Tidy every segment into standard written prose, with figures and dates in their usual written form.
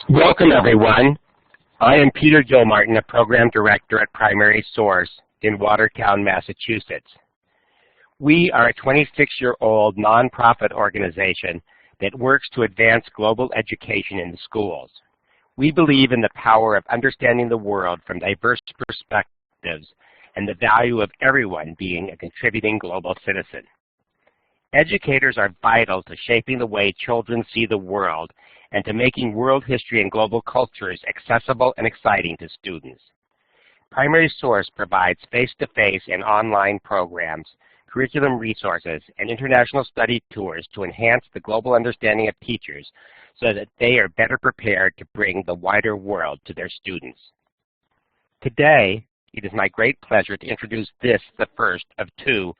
Welcome, everyone. I am Peter Gilmartin, a Program Director at Primary Source in Watertown, Massachusetts. We are a 26-year-old nonprofit organization that works to advance global education in the schools. We believe in the power of understanding the world from diverse perspectives and the value of everyone being a contributing global citizen. Educators are vital to shaping the way children see the world and to making world history and global cultures accessible and exciting to students. Primary Source provides face-to-face and online programs, curriculum resources, and international study tours to enhance the global understanding of teachers so that they are better prepared to bring the wider world to their students. Today, it is my great pleasure to introduce this, the first of two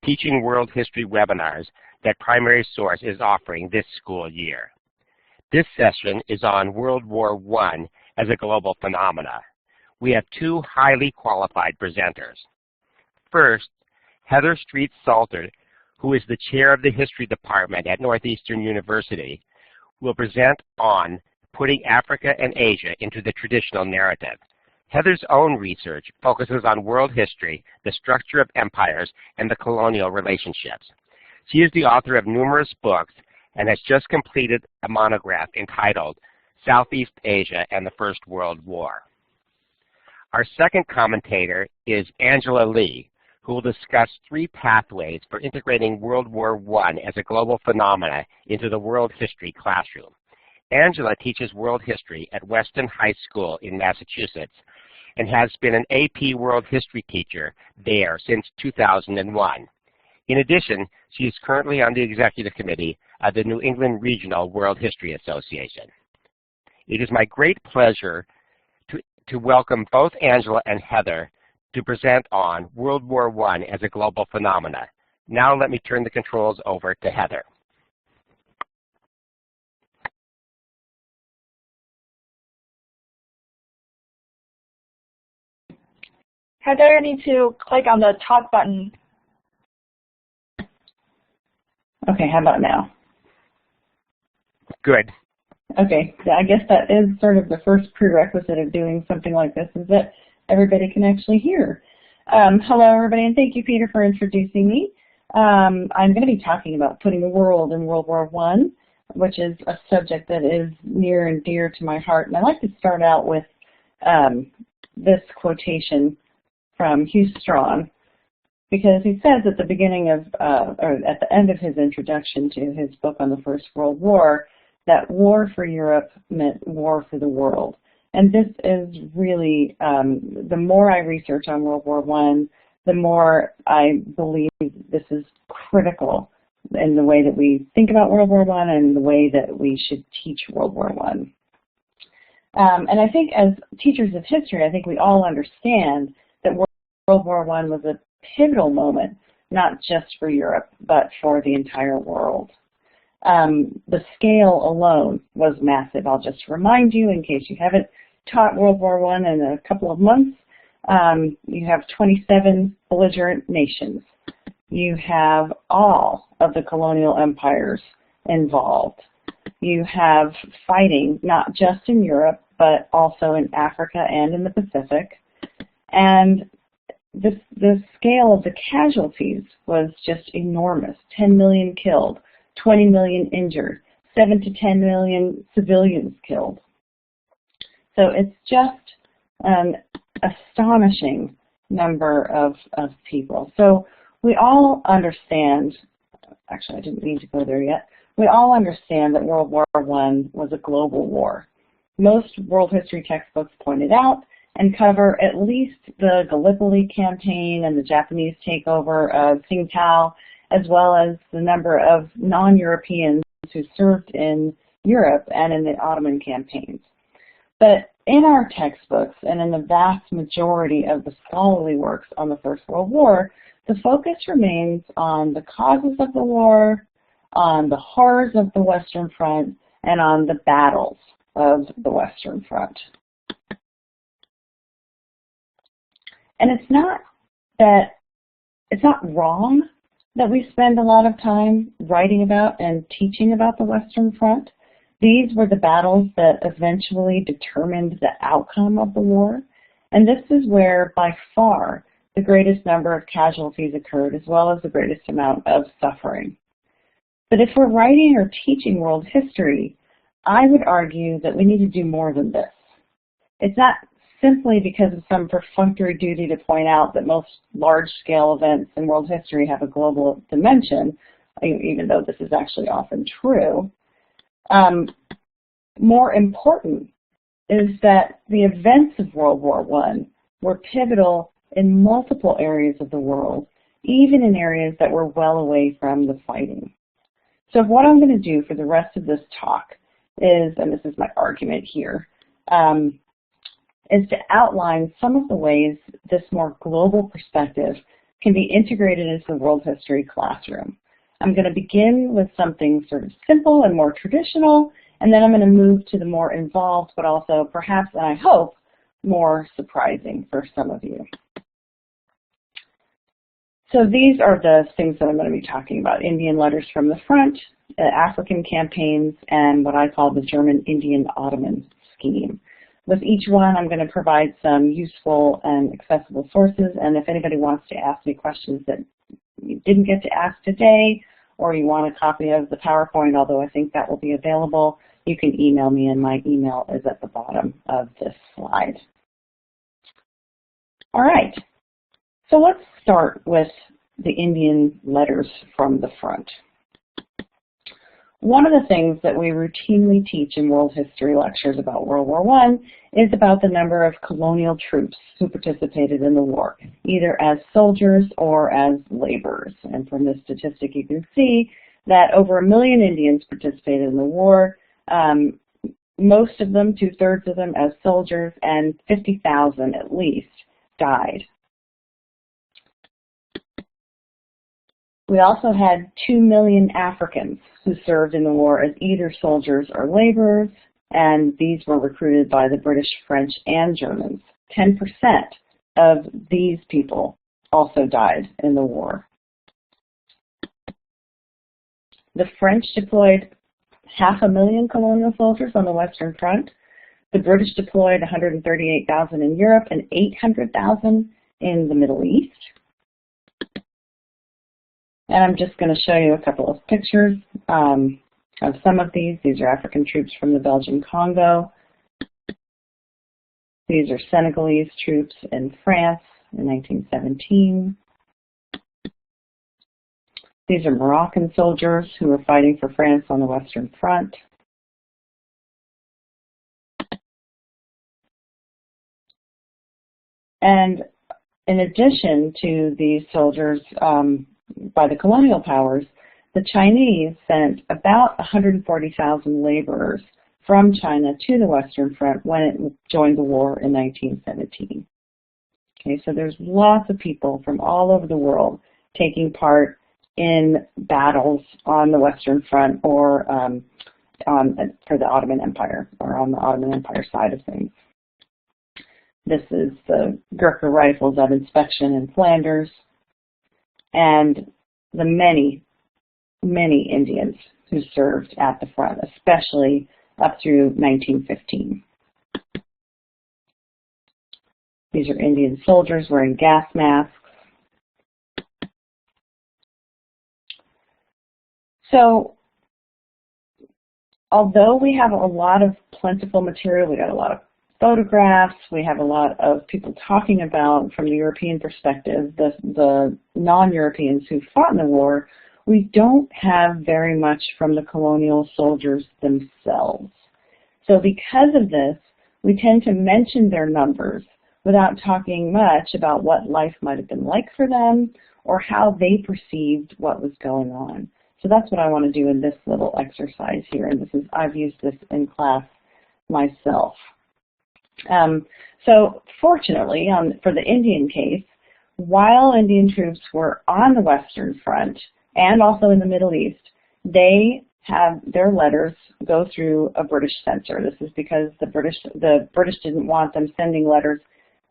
Teaching World History webinars that Primary Source is offering this school year. This session is on World War I as a global phenomena. We have two highly qualified presenters. First, Heather Street-Salter, who is the chair of the History Department at Northeastern University, will present on putting Africa and Asia into the traditional narrative. Heather's own research focuses on world history, the structure of empires, and the colonial relationships. She is the author of numerous books and has just completed a monograph entitled Southeast Asia and the First World War. Our second commentator is Angela Lee, who will discuss three pathways for integrating World War I as a global phenomena into the world history classroom. Angela teaches world history at Weston High School in Massachusetts and has been an AP World History teacher there since 2001. In addition, she is currently on the executive committee of the New England Regional World History Association. It is my great pleasure to welcome both Angela and Heather to present on World War I as a global phenomena. Now let me turn the controls over to Heather. Heather, I need to click on the talk button. Okay, how about now? Good. Okay, yeah, I guess that is sort of the first prerequisite of doing something like this, is that everybody can actually hear. Hello, everybody, and thank you, Peter, for introducing me. I'm going to be talking about putting the world in World War I, which is a subject that is near and dear to my heart. And I'd like to start out with this quotation from Hugh Strachan, because he says at the beginning of, or at the end of his introduction to his book on the First World War, that war for Europe meant war for the world. And this is really, the more I research on World War I, the more I believe this is critical in the way that we think about World War I and the way that we should teach World War I. And I think as teachers of history, I think we all understand that World War I was a pivotal moment, not just for Europe, but for the entire world. The scale alone was massive. I'll just remind you, in case you haven't taught World War I in a couple of months, you have 27 belligerent nations. You have all of the colonial empires involved. You have fighting not just in Europe, but also in Africa and in the Pacific. And the scale of the casualties was just enormous. 10 million killed, 20 million injured, 7 to 10 million civilians killed. So it's just an astonishing number of people. So we all understand, actually I didn't mean to go there yet, we all understand that World War I was a global war. Most world history textbooks point it out and cover at least the Gallipoli campaign and the Japanese takeover of Tsingtao, as well as the number of non-Europeans who served in Europe and in the Ottoman campaigns. But in our textbooks and in the vast majority of the scholarly works on the First World War, the focus remains on the causes of the war, on the horrors of the Western Front, and on the battles of the Western Front. And it's not wrong that we spend a lot of time writing about and teaching about the Western Front, These were the battles that eventually determined the outcome of the war, and this is where, by far, the greatest number of casualties occurred, as well as the greatest amount of suffering. But if we're writing or teaching world history, I would argue that we need to do more than this. It's not simply because of some perfunctory duty to point out that most large-scale events in world history have a global dimension, even though this is actually often true. More important is that the events of World War I were pivotal in multiple areas of the world, even in areas that were well away from the fighting. So what I'm going to do for the rest of this talk is, and this is my argument here, is to outline some of the ways this more global perspective can be integrated into the world history classroom. I'm going to begin with something sort of simple and more traditional, and then I'm going to move to the more involved, but also perhaps, and I hope, more surprising for some of you. So these are the things that I'm going to be talking about: Indian letters from the front, African campaigns, and what I call the German Indian Ottoman scheme. With each one, I'm going to provide some useful and accessible sources, and if anybody wants to ask me questions that you didn't get to ask today, or you want a copy of the PowerPoint, although I think that will be available, you can email me, and my email is at the bottom of this slide. All right, so let's start with the Indian letters from the front. One of the things that we routinely teach in world history lectures about World War I is about the number of colonial troops who participated in the war, either as soldiers or as laborers. And from this statistic, you can see that over 1 million Indians participated in the war, most of them, 2/3 of them, as soldiers, and 50,000 at least died. We also had 2 million Africans who served in the war as either soldiers or laborers, and these were recruited by the British, French, and Germans. 10% of these people also died in the war. The French deployed 500,000 colonial soldiers on the Western Front. The British deployed 138,000 in Europe and 800,000 in the Middle East. And I'm just going to show you a couple of pictures of some of these. These are African troops from the Belgian Congo. These are Senegalese troops in France in 1917. These are Moroccan soldiers who were fighting for France on the Western Front. And in addition to these soldiers, by the colonial powers, the Chinese sent about 140,000 laborers from China to the Western Front when it joined the war in 1917. Okay, so there's lots of people from all over the world taking part in battles on the Western Front or for the Ottoman Empire, or on the Ottoman Empire side of things. This is the Gurkha rifles of inspection in Flanders, and the many, many Indians who served at the front, especially up through 1915. These are Indian soldiers wearing gas masks. So, although we have a lot of plentiful material, we got a lot of photographs, we have a lot of people talking about, from the European perspective, the non-Europeans who fought in the war, we don't have very much from the colonial soldiers themselves. So because of this, we tend to mention their numbers without talking much about what life might have been like for them or how they perceived what was going on. So that's what I want to do in this little exercise here, and I've used this in class myself. So fortunately, for the Indian case, while Indian troops were on the Western Front and also in the Middle East, they have their letters go through a British censor. This is because the British didn't want them sending letters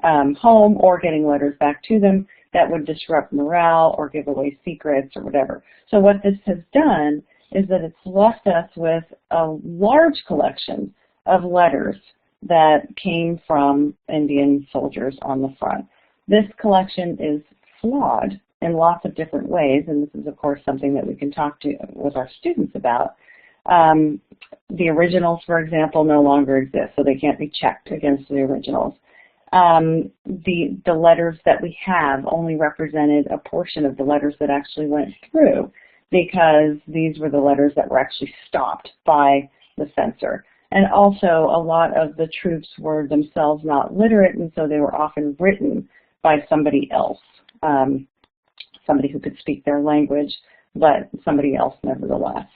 home or getting letters back to them that would disrupt morale or give away secrets or whatever. So what this has done is that it's left us with a large collection of letters that came from Indian soldiers on the front. This collection is flawed in lots of different ways, and this is, of course, something that we can talk to with our students about. The originals, for example, no longer exist, so they can't be checked against the originals. The letters that we have only represented a portion of the letters that actually went through, because these were the letters that were actually stopped by the censor. And also, a lot of the troops were themselves not literate, and so they were often written by somebody else, somebody who could speak their language, but somebody else nevertheless.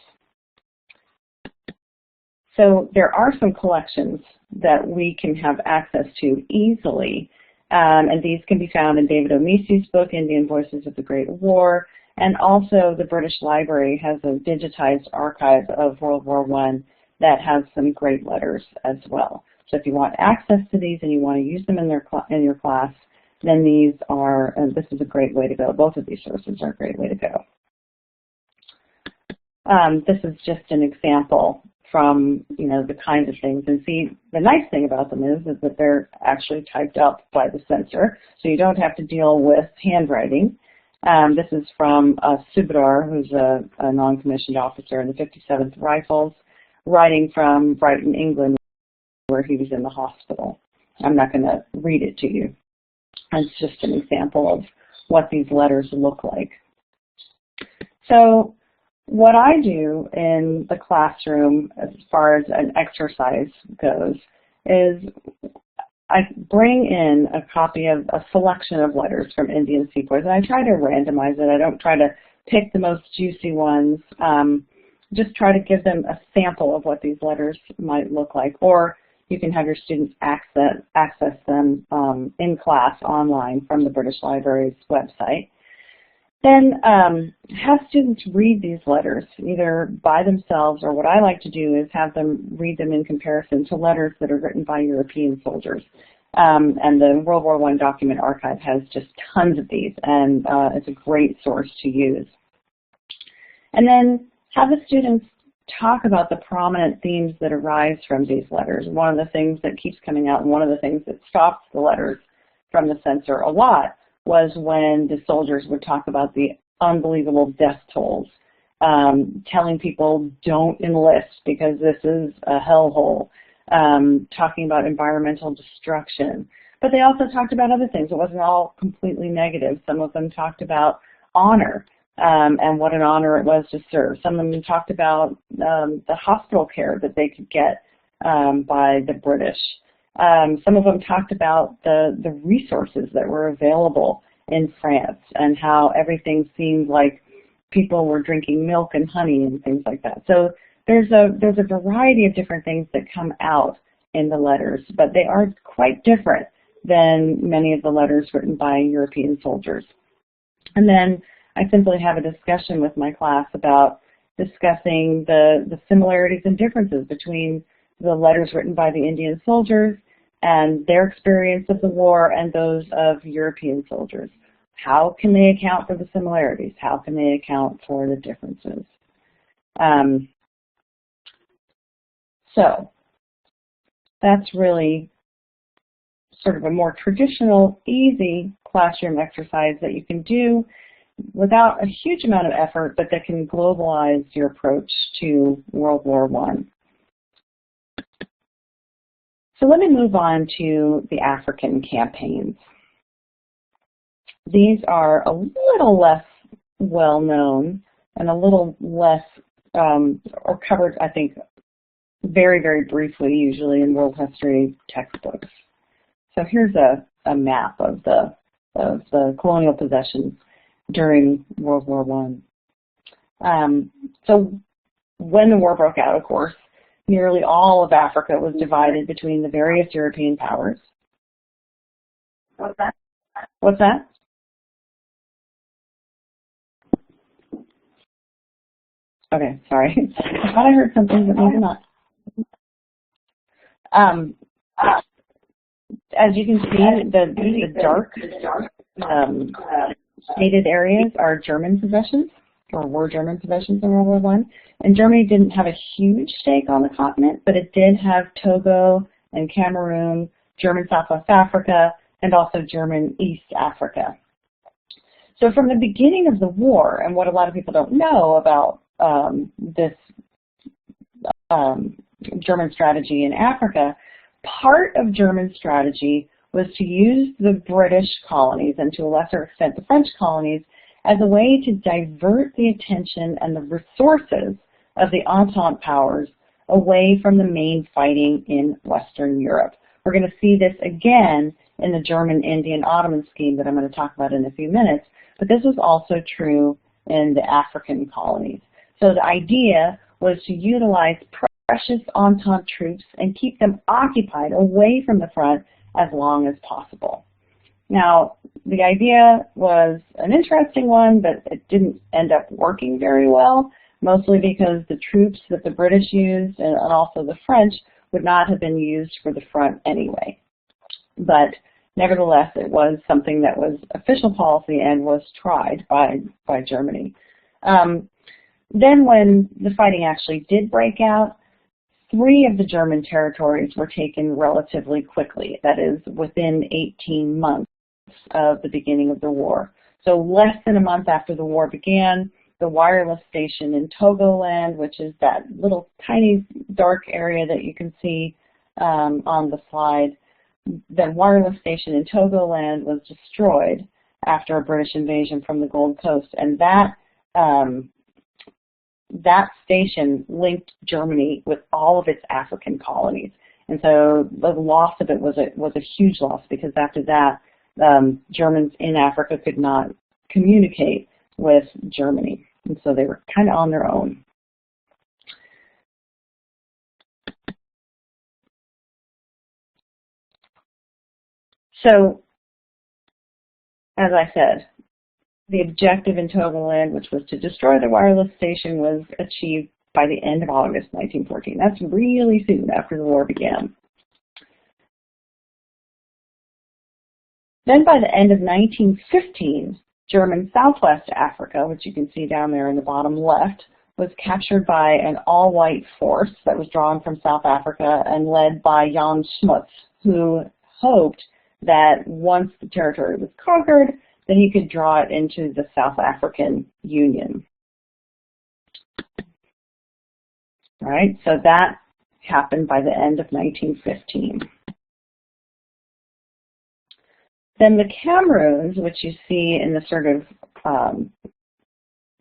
So there are some collections that we can have access to easily, and these can be found in David Omisi's book, Indian Voices of the Great War, and also the British Library has a digitized archive of World War I that has some great letters as well. So if you want access to these and you want to use them in your class, then this is a great way to go. Both of these sources are a great way to go. This is just an example from, the kinds of things. And see, the nice thing about them is that they're actually typed up by the censor, so you don't have to deal with handwriting. This is from Subedar, who's a non-commissioned officer in the 57th Rifles, writing from Brighton, England, where he was in the hospital. I'm not going to read it to you. It's just an example of what these letters look like. So what I do in the classroom as far as an exercise goes is I bring in a copy of a selection of letters from Indian seaports, and I try to randomize it. I don't try to pick the most juicy ones. Just try to give them a sample of what these letters might look like, or you can have your students access them in class online from the British Library's website. Then have students read these letters either by themselves, or what I like to do is have them read them in comparison to letters that are written by European soldiers. And the World War I Document Archive has just tons of these, and it's a great source to use. And then have the students talk about the prominent themes that arise from these letters. One of the things that keeps coming out, and one of the things that stops the letters from the censor a lot, was when the soldiers would talk about the unbelievable death tolls, telling people don't enlist because this is a hellhole, talking about environmental destruction. But they also talked about other things. It wasn't all completely negative. Some of them talked about honor and what an honor it was to serve. Some of them talked about the hospital care that they could get by the British. Some of them talked about the resources that were available in France and how everything seemed like people were drinking milk and honey and things like that. So there's a variety of different things that come out in the letters, but they are quite different than many of the letters written by European soldiers. And then I simply have a discussion with my class about discussing the similarities and differences between the letters written by the Indian soldiers and their experience of the war and those of European soldiers. How can they account for the similarities? How can they account for the differences? So that's really sort of a more traditional, easy classroom exercise that you can do without a huge amount of effort, but that can globalize your approach to World War I. So let me move on to the African campaigns. These are a little less well-known and a little less, or covered, I think, very, very briefly, usually in world history textbooks. So here's a map of the colonial possessions during World War I. So when the war broke out, of course, nearly all of Africa was divided between the various European powers. What's that? What's that? Okay, sorry. I thought I heard something, but maybe not. As you can see, the dark shaded areas are German possessions, or were German possessions in World War I. And Germany didn't have a huge stake on the continent, but it did have Togo and Cameroon, German Southwest Africa, and also German East Africa. So from the beginning of the war, and what a lot of people don't know about this German strategy in Africa, part of German strategy was to use the British colonies, and to a lesser extent the French colonies, as a way to divert the attention and the resources of the Entente powers away from the main fighting in Western Europe. We're going to see this again in the German Indian Ottoman scheme that I'm going to talk about in a few minutes, but this was also true in the African colonies. So the idea was to utilize precious Entente troops and keep them occupied away from the front as long as possible. Now, the idea was an interesting one, but it didn't end up working very well, mostly because the troops that the British used and also the French would not have been used for the front anyway. But nevertheless, it was something that was official policy and was tried by Germany. Then when the fighting actually did break out, 3 of the German territories were taken relatively quickly, that is, within 18 months of the beginning of the war. So less than a month after the war began, the wireless station in Togoland, which is that little tiny dark area that you can see on the slide, the wireless station in Togoland was destroyed after a British invasion from the Gold Coast, and that station linked Germany with all of its African colonies. And so the loss of it was a huge loss, because after that, Germans in Africa could not communicate with Germany. And so they were kind of on their own. So, as I said, the objective in Togoland, which was to destroy the wireless station, was achieved by the end of August 1914. That's really soon after the war began. Then by the end of 1915, German Southwest Africa, which you can see down there in the bottom left, was captured by an all-white force that was drawn from South Africa and led by Jan Smuts, who hoped that once the territory was conquered, then he could draw it into the South African Union. All right, so that happened by the end of 1915. Then the Cameroons, which you see in the sort of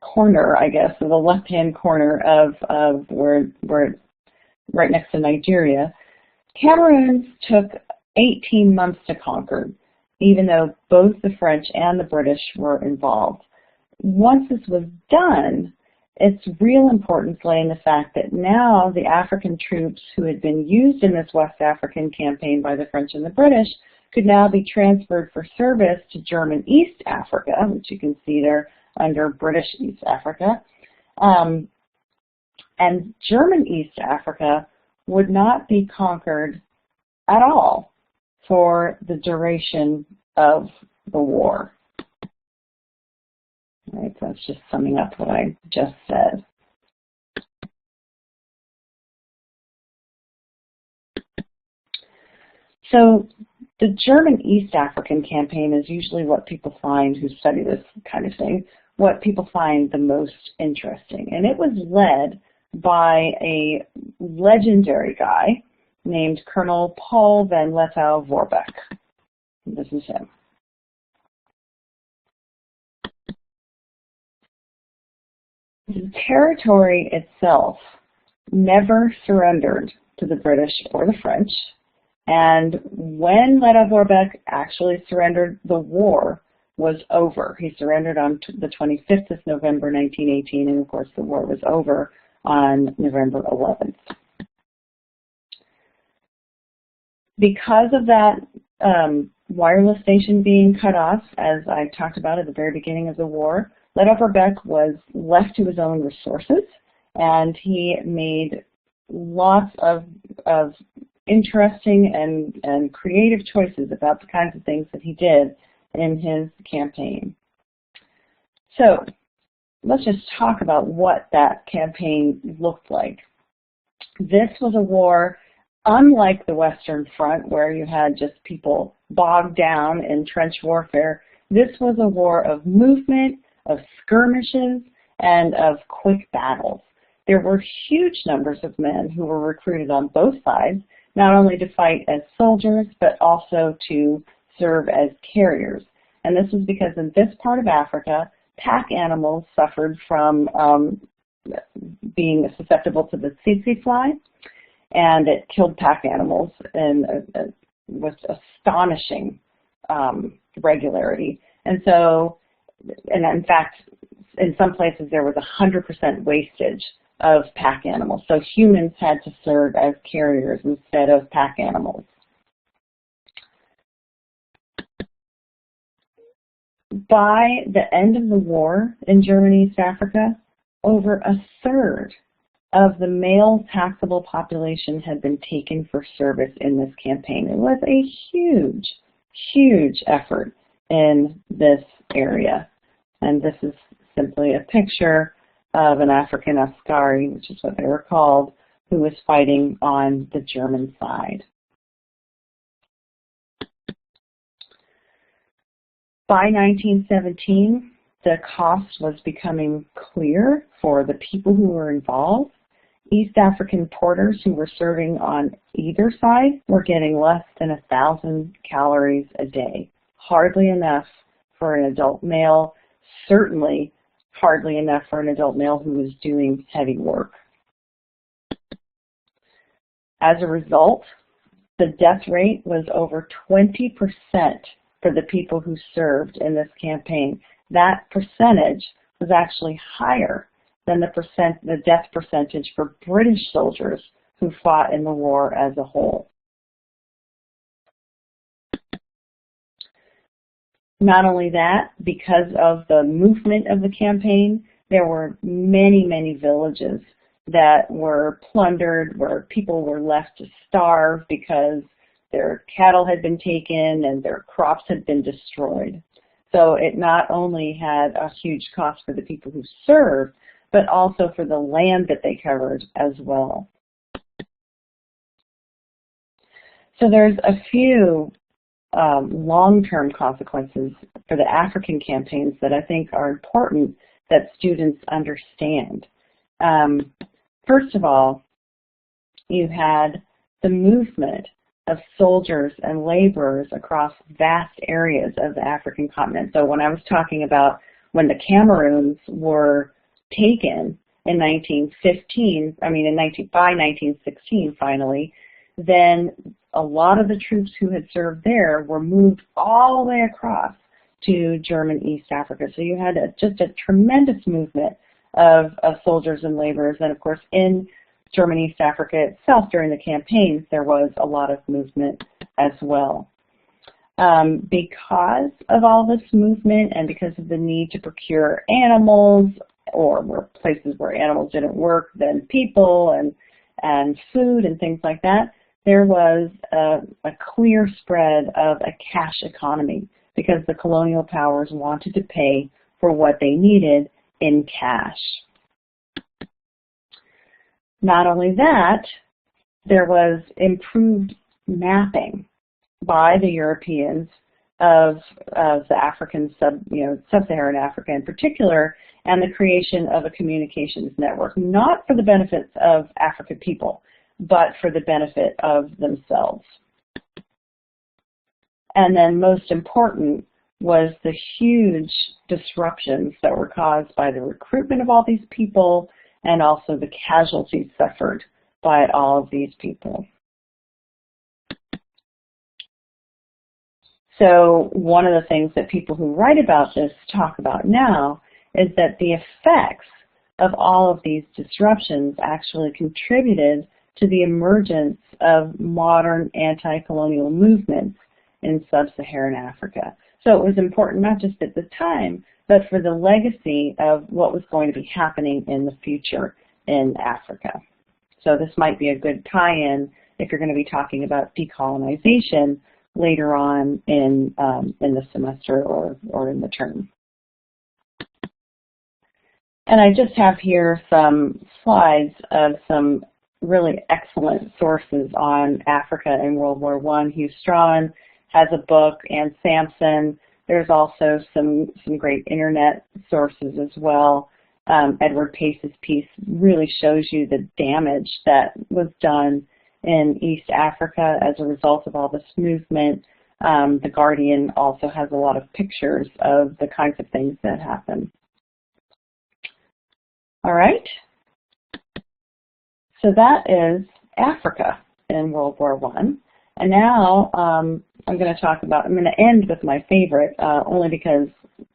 corner, I guess, the left-hand corner of where right next to Nigeria, Cameroons took 18 months to conquer, even though both the French and the British were involved. Once this was done, its real importance lay in the fact that now the African troops who had been used in this West African campaign by the French and the British could now be transferred for service to German East Africa, which you can see there under British East Africa. And German East Africa would not be conquered at all for the duration of the war. All right, so that's just summing up what I just said. So the German East African campaign is usually what people find, who study this kind of thing, what people find the most interesting. And it was led by a legendary guy named Colonel Paul van Lettow-Vorbeck. This is him. The territory itself never surrendered to the British or the French, and when Lettow-Vorbeck actually surrendered, the war was over. He surrendered on the 25th of November 1918, and of course the war was over on November 11th. Because of that wireless station being cut off, as I talked about at the very beginning of the war, Lettow-Vorbeck was left to his own resources, and he made lots of interesting and creative choices about the kinds of things that he did in his campaign. So, let's just talk about what that campaign looked like. This was a war unlike the Western Front, where you had just people bogged down in trench warfare. This was a war of movement, of skirmishes, and of quick battles. There were huge numbers of men who were recruited on both sides, not only to fight as soldiers, but also to serve as carriers. And this was because in this part of Africa, pack animals suffered from being susceptible to the tsetse fly, and it killed pack animals with astonishing regularity. And so, and in fact, in some places there was 100% wastage of pack animals. So humans had to serve as carriers instead of pack animals. By the end of the war in German East Africa, over a third of the male taxable population had been taken for service in this campaign. It was a huge, huge effort in this area. And this is simply a picture of an African askari, which is what they were called, who was fighting on the German side. By 1917, the cost was becoming clear for the people who were involved. East African porters who were serving on either side were getting less than 1,000 calories a day. Hardly enough for an adult male, certainly hardly enough for an adult male who was doing heavy work. As a result, the death rate was over 20% for the people who served in this campaign. That percentage was actually higher than the death percentage for British soldiers who fought in the war as a whole. Not only that, because of the movement of the campaign, there were many, many villages that were plundered, where people were left to starve because their cattle had been taken and their crops had been destroyed. So it not only had a huge cost for the people who served, but also for the land that they covered as well. So there's a few long-term consequences for the African campaigns that I think are important that students understand. First of all, you had the movement of soldiers and laborers across vast areas of the African continent. So when I was talking about when the Cameroons were taken in 1915, by 1916 finally, then a lot of the troops who had served there were moved all the way across to German East Africa. So you had just a tremendous movement of soldiers and laborers. And of course, in German East Africa itself during the campaigns, there was a lot of movement as well. Because of all this movement and because of the need to procure animals, or places where animals didn't work, then people and food and things like that, there was a clear spread of a cash economy because the colonial powers wanted to pay for what they needed in cash. Not only that, there was improved mapping by the Europeans of the African sub-Saharan Africa in particular, and the creation of a communications network, not for the benefits of African people, but for the benefit of themselves. And then most important was the huge disruptions that were caused by the recruitment of all these people and also the casualties suffered by all of these people. So one of the things that people who write about this talk about now is that the effects of all of these disruptions actually contributed to the emergence of modern anti-colonial movements in sub-Saharan Africa. So it was important not just at the time, but for the legacy of what was going to be happening in the future in Africa. So this might be a good tie-in if you're going to be talking about decolonization later on in the semester or in the term. And I just have here some slides of some really excellent sources on Africa in World War I. Hugh Strawn has a book, and Sampson. There's also some great internet sources as well. Edward Pace's piece really shows you the damage that was done in East Africa as a result of all this movement. The Guardian also has a lot of pictures of the kinds of things that happen. All right. So that is Africa in World War I. And now I'm going to end with my favorite, only because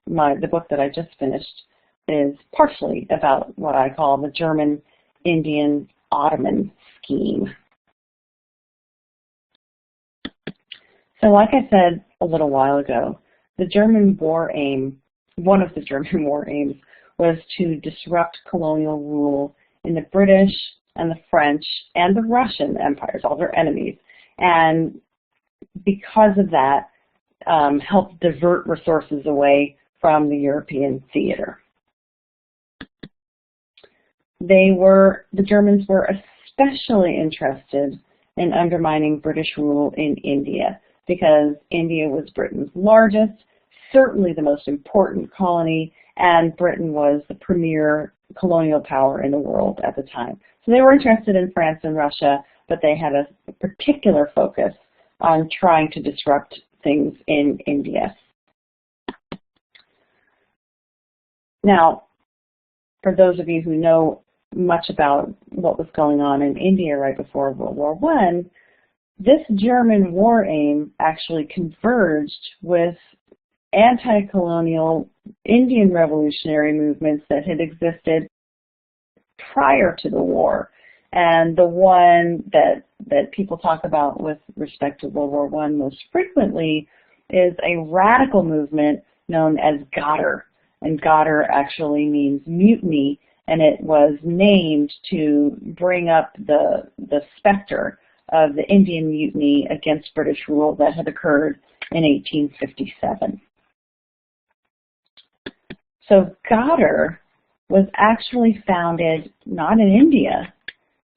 the book that I just finished is partially about what I call the German Indian Ottoman scheme. So like I said a little while ago, the German war aim, one of the German war aims, was to disrupt colonial rule in the British and the French and the Russian empires, all their enemies, and because of that, helped divert resources away from the European theater. The Germans were especially interested in undermining British rule in India, because India was Britain's largest, certainly the most important colony, and Britain was the premier colonial power in the world at the time. So they were interested in France and Russia, but they had a particular focus on trying to disrupt things in India. Now, for those of you who know much about what was going on in India right before World War I, this German war aim actually converged with anti-colonial Indian revolutionary movements that had existed prior to the war. And the one that people talk about with respect to World War I most frequently is a radical movement known as Ghadir. And Ghadir actually means mutiny, and it was named to bring up the specter of the Indian mutiny against British rule that had occurred in 1857. So Ghadir was actually founded not in India,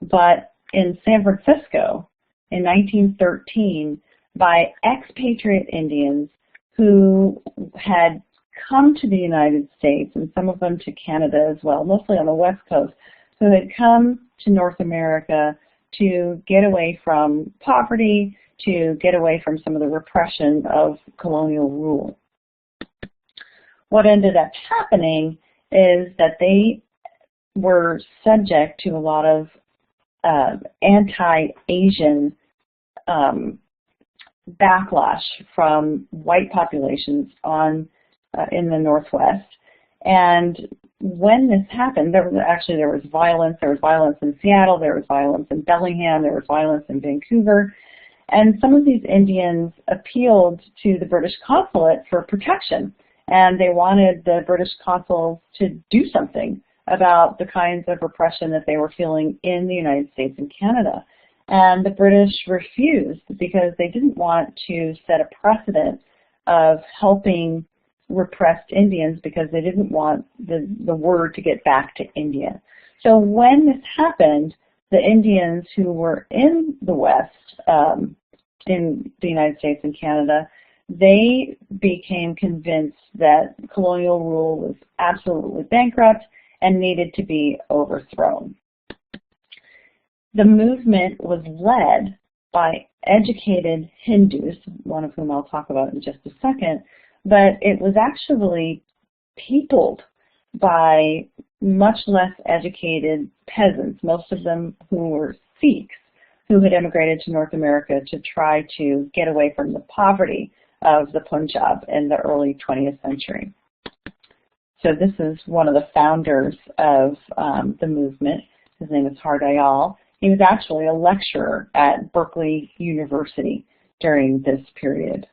but in San Francisco in 1913 by expatriate Indians who had come to the United States, and some of them to Canada as well, mostly on the West Coast, who had come to North America to get away from poverty, to get away from some of the repression of colonial rule. What ended up happening is that they were subject to a lot of anti-Asian backlash from white populations in the Northwest. And when this happened, there was violence. There was violence in Seattle, there was violence in Bellingham, there was violence in Vancouver. And some of these Indians appealed to the British consulate for protection. And they wanted the British consuls to do something about the kinds of repression that they were feeling in the United States and Canada. And the British refused because they didn't want to set a precedent of helping repressed Indians, because they didn't want the word to get back to India. So when this happened, the Indians who were in the West, in the United States and Canada, they became convinced that colonial rule was absolutely bankrupt and needed to be overthrown. The movement was led by educated Hindus, one of whom I'll talk about in just a second, but it was actually peopled by much less educated peasants, most of them who were Sikhs, who had immigrated to North America to try to get away from the poverty of the Punjab in the early 20th century. So this is one of the founders of the movement. His name is Har Dayal. He was actually a lecturer at Berkeley University during this period.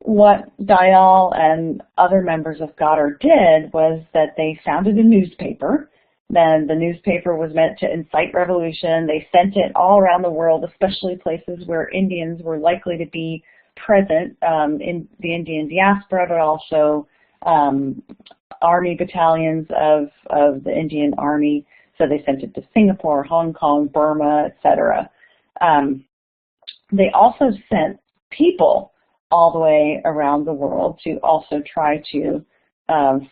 What Dayal and other members of Ghadir did was that they founded a newspaper. Then the newspaper was meant to incite revolution. They sent it all around the world, especially places where Indians were likely to be present in the Indian diaspora, but also army battalions of the Indian Army. So they sent it to Singapore, Hong Kong, Burma, etc. They also sent people all the way around the world to also try to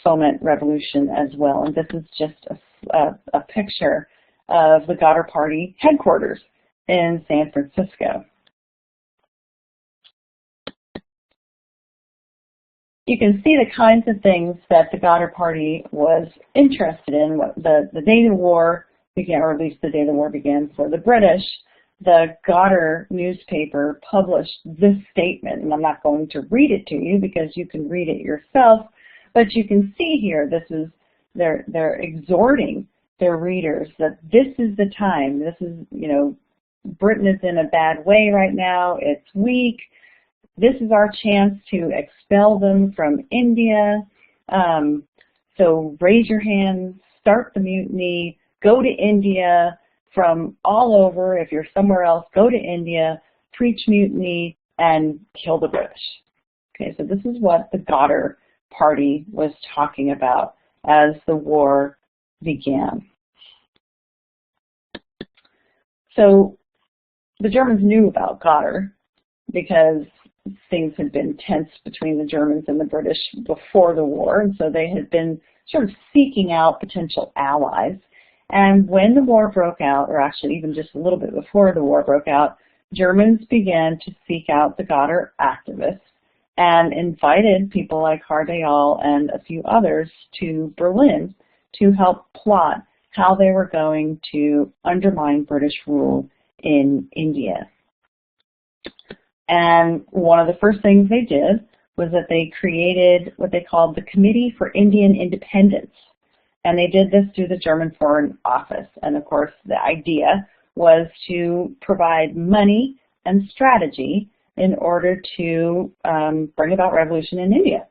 foment revolution as well. And this is just a picture of the Ghadir Party headquarters in San Francisco. You can see the kinds of things that the Ghadir Party was interested in. The day the war began, or at least the day the war began for the British, the Ghadir newspaper published this statement, and I'm not going to read it to you because you can read it yourself, but you can see here they're exhorting their readers that this is the time. This is, you know, Britain is in a bad way right now. It's weak. This is our chance to expel them from India. So raise your hands, start the mutiny, go to India from all over. If you're somewhere else, go to India, preach mutiny, and kill the British. Okay, so this is what the Ghadir Party was talking about as the war began. So the Germans knew about Ghadir because things had been tense between the Germans and the British before the war, and so they had been sort of seeking out potential allies. And when the war broke out, or actually even just a little bit before the war broke out, Germans began to seek out the Ghadir activists and invited people like Hardayal and a few others to Berlin to help plot how they were going to undermine British rule in India. And one of the first things they did was that they created what they called the Committee for Indian Independence. And they did this through the German Foreign Office. And of course, the idea was to provide money and strategy in order to bring about revolution in India.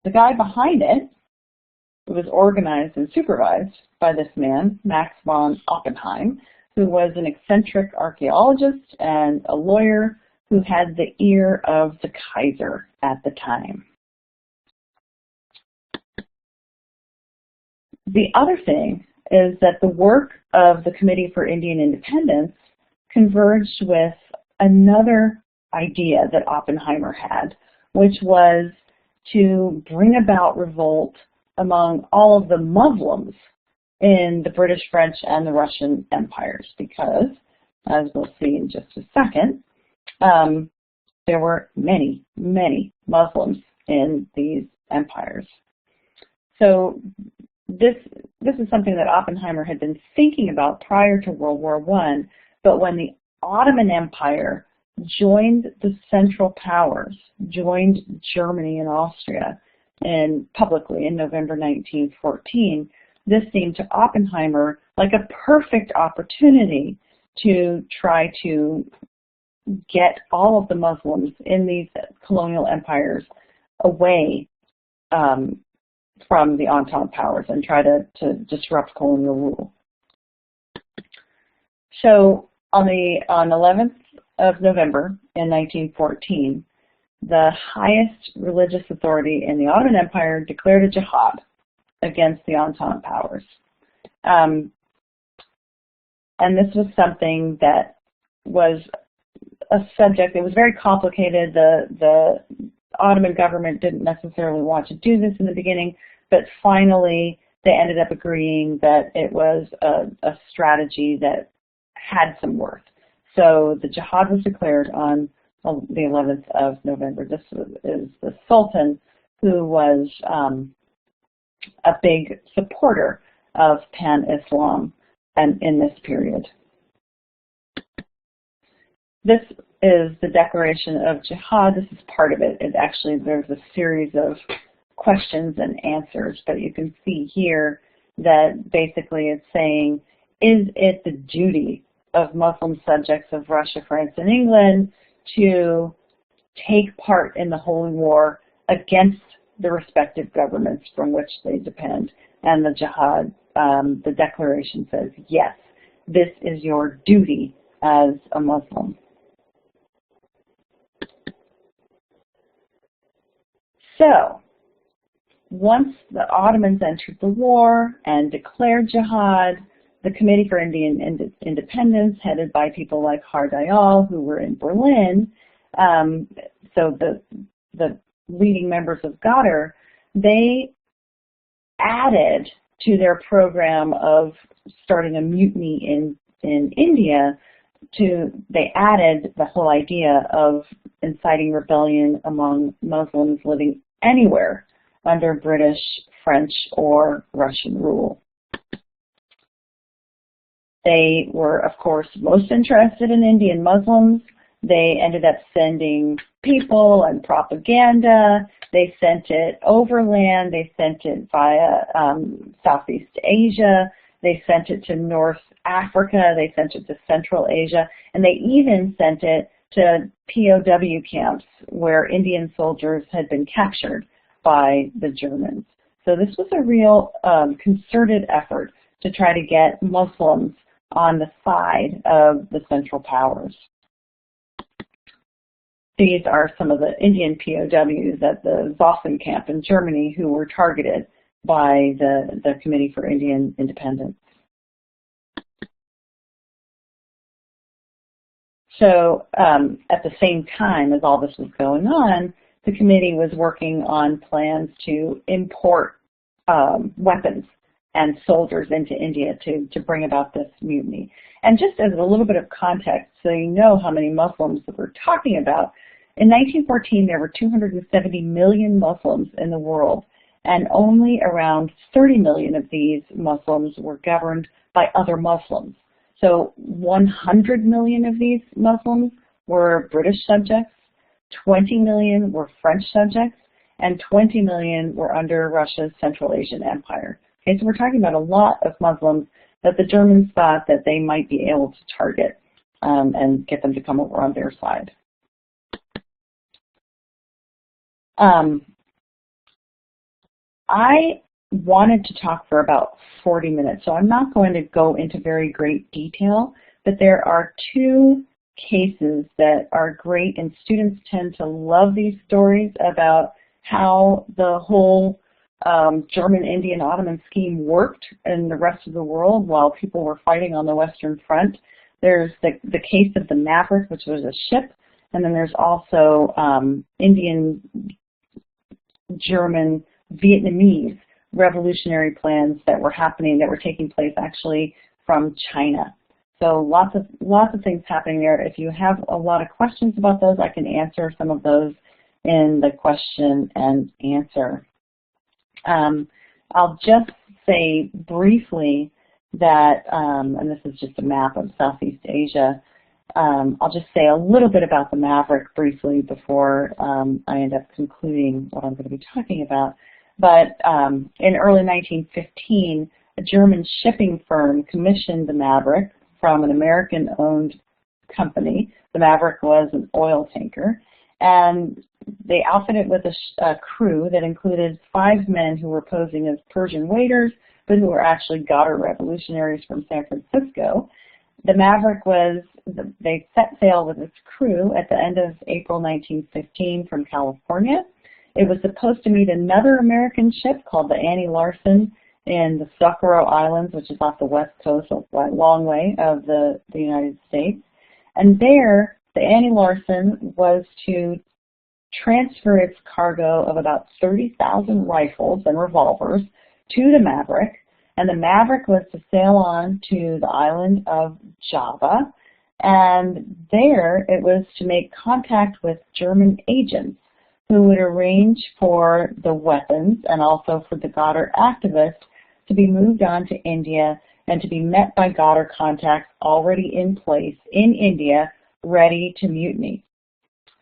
The guy behind it was organized and supervised by this man, Max von Oppenheim, who was an eccentric archaeologist and a lawyer who had the ear of the Kaiser at the time. The other thing is that the work of the Committee for Indian Independence converged with another idea that Oppenheimer had, which was to bring about revolt among all of the Muslims in the British, French, and the Russian empires, because, as we'll see in just a second, there were many, many Muslims in these empires. So this is something that Oppenheimer had been thinking about prior to World War I, but when the Ottoman Empire joined the Central Powers, joined Germany and Austria publicly in November 1914, this seemed to Oppenheimer like a perfect opportunity to try to get all of the Muslims in these colonial empires away from the Entente powers and try to disrupt colonial rule. So on 11th of November in 1914, the highest religious authority in the Ottoman Empire declared a jihad against the Entente powers. And this was something that was a subject that was very complicated. The Ottoman government didn't necessarily want to do this in the beginning, but finally they ended up agreeing that it was a strategy that had some worth. So the jihad was declared on the 11th of November. This is the Sultan, who was a big supporter of pan-Islam and in this period. This is the declaration of jihad. This is part of it. There's a series of questions and answers, but you can see here that basically it's saying, is it the duty of Muslim subjects of Russia, France, and England to take part in the Holy War against the respective governments from which they depend? And the jihad, the declaration says, yes, this is your duty as a Muslim. So, once the Ottomans entered the war and declared jihad, the Committee for Indian Independence, headed by people like Hardayal, who were in Berlin, so the leading members of Ghadir, they added to their program of starting a mutiny in India, they added the whole idea of inciting rebellion among Muslims living anywhere under British, French, or Russian rule. They were, of course, most interested in Indian Muslims. They ended up sending people and propaganda. They sent it overland. They sent it via Southeast Asia. They sent it to North Africa. They sent it to Central Asia. And they even sent it to POW camps where Indian soldiers had been captured by the Germans. So this was a real concerted effort to try to get Muslims on the side of the Central Powers. These are some of the Indian POWs at the Zossen camp in Germany who were targeted by the Committee for Indian Independence. So at the same time as all this was going on, the committee was working on plans to import weapons and soldiers into India to bring about this mutiny. And just as a little bit of context, so you know how many Muslims that we're talking about, in 1914 there were 270 million Muslims in the world, and only around 30 million of these Muslims were governed by other Muslims. So 100 million of these Muslims were British subjects, 20 million were French subjects, and 20 million were under Russia's Central Asian Empire. Okay, so we're talking about a lot of Muslims that the Germans thought that they might be able to target and get them to come over on their side. I wanted to talk for about 40 minutes, so I'm not going to go into very great detail, but there are two cases that are great, and students tend to love these stories about how the whole German, Indian, Ottoman scheme worked in the rest of the world while people were fighting on the Western Front. There's the case of the Maverick, which was a ship, and then there's also Indian, German, Vietnamese revolutionary plans that were happening, that were taking place actually from China. So lots of things happening there. If you have a lot of questions about those, I can answer some of those in the question and answer. I'll just say briefly that, and this is just a map of Southeast Asia, I'll just say a little bit about the Maverick briefly before I end up concluding what I'm going to be talking about. But in early 1915, a German shipping firm commissioned the Maverick from an American-owned company. The Maverick was an oil tanker, and they outfitted it with a crew that included 5 men who were posing as Persian waiters, but who were actually Ghadir revolutionaries from San Francisco. The Maverick they set sail with its crew at the end of April 1915 from California. It was supposed to meet another American ship called the Annie Larson in the Socorro Islands, which is off the west coast, a long way of the United States. And there, the Annie Larson was to transfer its cargo of about 30,000 rifles and revolvers to the Maverick, and the Maverick was to sail on to the island of Java, and there it was to make contact with German agents who would arrange for the weapons and also for the Ghadir activists to be moved on to India and to be met by Ghadir contacts already in place in India, ready to mutiny.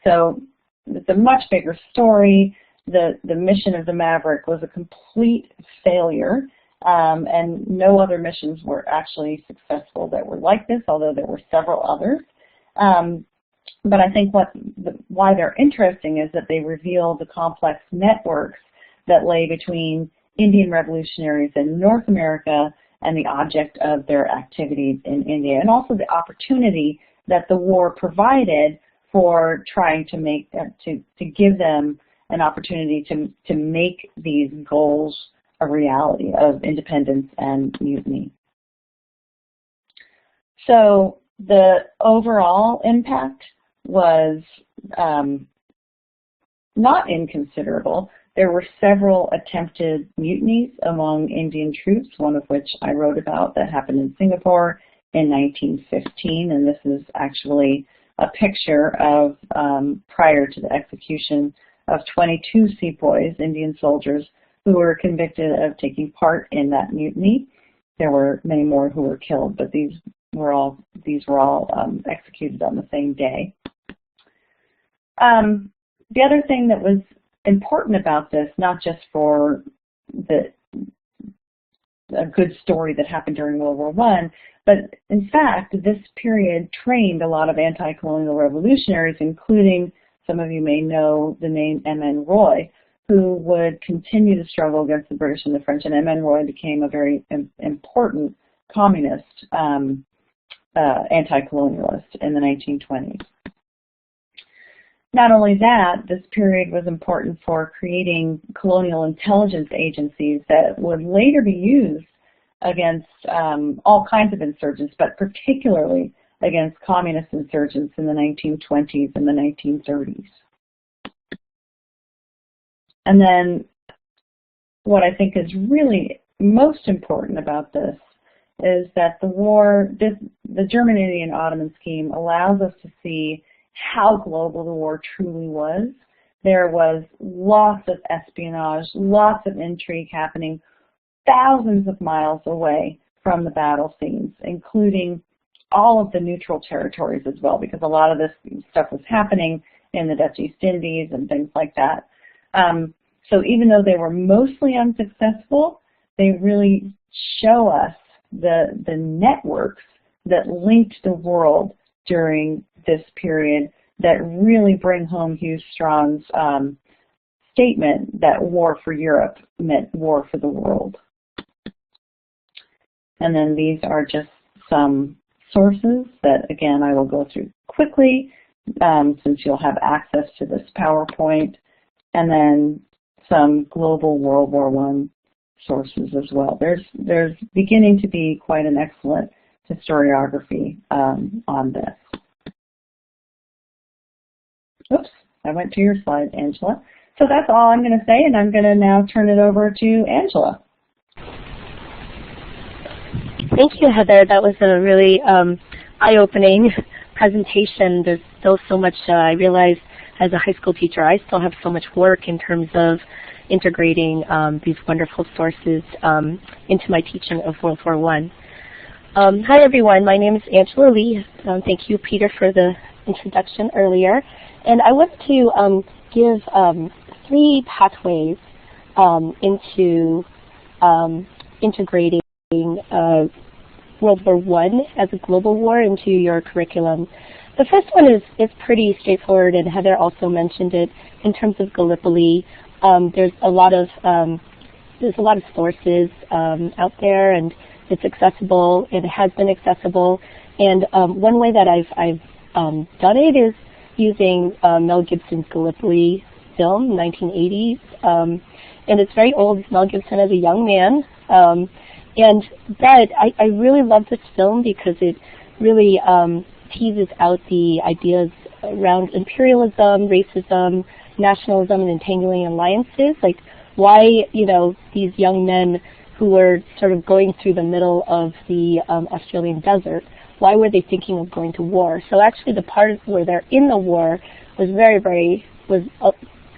So it's a much bigger story. The mission of the Maverick was a complete failure, and no other missions were actually successful that were like this, although there were several others. But I think why they're interesting is that they reveal the complex networks that lay between Indian revolutionaries in North America and the object of their activities in India, and also the opportunity that the war provided for trying to make to give them an opportunity to make these goals a reality of independence and mutiny. So the overall impact was not inconsiderable. There were several attempted mutinies among Indian troops, one of which I wrote about that happened in Singapore in 1915, and this is actually a picture of prior to the execution of 22 sepoys, Indian soldiers, who were convicted of taking part in that mutiny. There were many more who were killed, but these were all executed on the same day. The other thing that was important about this, not just for a good story that happened during World War I, but in fact, this period trained a lot of anti-colonial revolutionaries, including, some of you may know the name M.N. Roy, who would continue to struggle against the British and the French, and M.N. Roy became a very important communist anti-colonialist in the 1920s. Not only that, this period was important for creating colonial intelligence agencies that would later be used against all kinds of insurgents, but particularly against communist insurgents in the 1920s and the 1930s. And then what I think is really most important about this is that the war, the German-Indian-Ottoman scheme allows us to see how global the war truly was. There was lots of espionage, lots of intrigue happening thousands of miles away from the battle scenes, including all of the neutral territories as well, because a lot of this stuff was happening in the Dutch East Indies and things like that. So even though they were mostly unsuccessful, they really show us the networks that linked the world during this period that really bring home Hugh Strachan's statement that war for Europe meant war for the world. And then these are just some sources that, again, I will go through quickly since you'll have access to this PowerPoint, and then some global World War I sources as well. There's beginning to be quite an excellent historiography on this. Oops, I went to your slide, Angela. So that's all I'm going to say, and I'm going to now turn it over to Angela. Thank you, Heather. That was a really eye-opening presentation. There's still so much, I realize as a high school teacher, I still have so much work in terms of integrating these wonderful sources into my teaching of World War I. Hi, everyone. My name is Angela Lee. Thank you, Peter, for the introduction earlier. And I want to give 3 pathways into integrating World War I as a global war into your curriculum. The first one is pretty straightforward, and Heather also mentioned it in terms of Gallipoli. There's a lot of sources out there, and it's accessible. It has been accessible, and one way that I've done it is using Mel Gibson's Gallipoli film, 1980s, and it's very old. It's Mel Gibson as a young man, but I really love this film because it really teases out the ideas around imperialism, racism, nationalism, and entangling alliances. Like why, these young men who were sort of going through the middle of the Australian desert, why were they thinking of going to war? So actually the part where they're in the war was